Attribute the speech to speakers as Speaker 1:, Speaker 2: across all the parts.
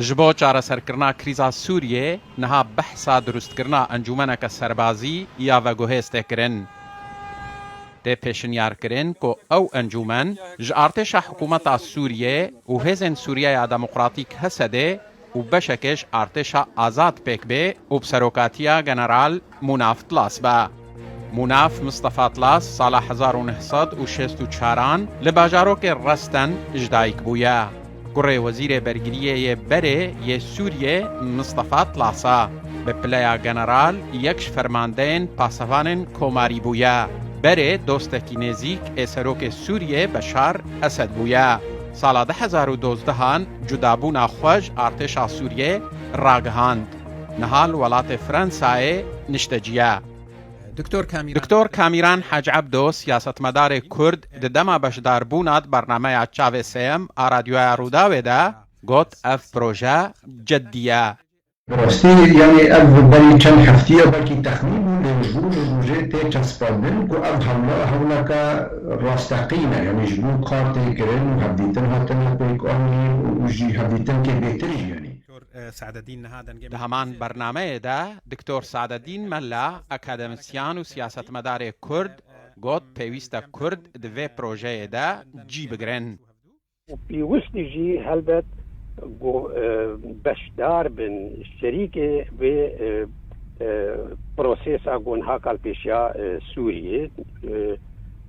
Speaker 1: جبو چارەسەرکردنا کریزا سووریێ نەها بەحسا دروستکردنا ئەنجومەنێکە سەربازی یا ڤەگوهێستێکردن. تێ پێشنیارکردن کۆ ئەو ئەنجومەن ji ئارتێشا حکوومەتا سووریێ û hêzên Sûriyeya Demokratîk hese dê û beşekêş artêşa azad pêk bê û bi serokatiya General Munaf Tlas be. Munaf Mustafa Tlas sala 1964 li bajarokê Resten ji dayîk bûye. Kurê Wezîrê Bergiriyê yê Berê yê Sûriyê Mustafa Tlas'a bi pileya General yek ji fermandeyên pasevanên Komarî bûye. Berê dostekî nêzik ê serokê Sûriyê Beşar Esed bûye. Sala 2012 cudabûna xwe ji artêşa Sûriyê ragihand. Niha li welatê Fransayê nişteciye. دکتۆر کامیران حەج عەبدۆ سیاسەتمەدارێ کورد di dema beşdarbûna bernameya çavê sêyem a radyoya Rûdawê de got ev proje ceddî ye.
Speaker 2: راستی یعنی اف بری چند هفتیه بلکی تخمین جبون روژه تی چسباندن که اف حمله که راستقینه یعنی جبون کارتی کرن و هبدیتن هاتن کویک آنی و جی هبدیتن که بهتری یعنی
Speaker 1: Di heman bernameyê de Diktor Saadetdîn Mella akademisyan û siyasetmedarê Kurd got pêwîst e Kurd di vê projeyê de cî bigirin.
Speaker 3: Pîwîstî jî helbet beşdar bin şerîkê vê prosesa gonha kalpêşiya Sûriyê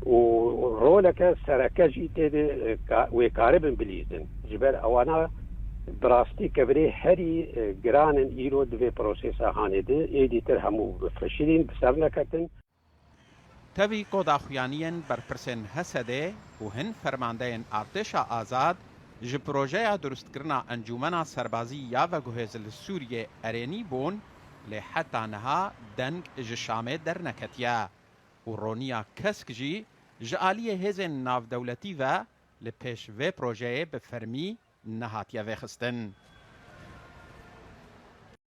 Speaker 3: û roleke sereke jî tê de wê karibin bilîzin ji ber ewana براستی کبری هری گرانن ایرو دوی پروسیس هانه ده ایدی تر همو فشیلین بسر نکتن.
Speaker 1: تاوی قوداخویانین برپرسن حسده و هن فرماندهین ارتشا آزاد ji projeya durustkirina encûmena serbazî ya veguhêzil Sûriyê erênî bûn lê heta niha deng ji Şamê derneketiye û roniya kesk jî ji aliyê hêzên navdewletî ve li pêş vê projeyê bi fermî nehatiye vêxistin.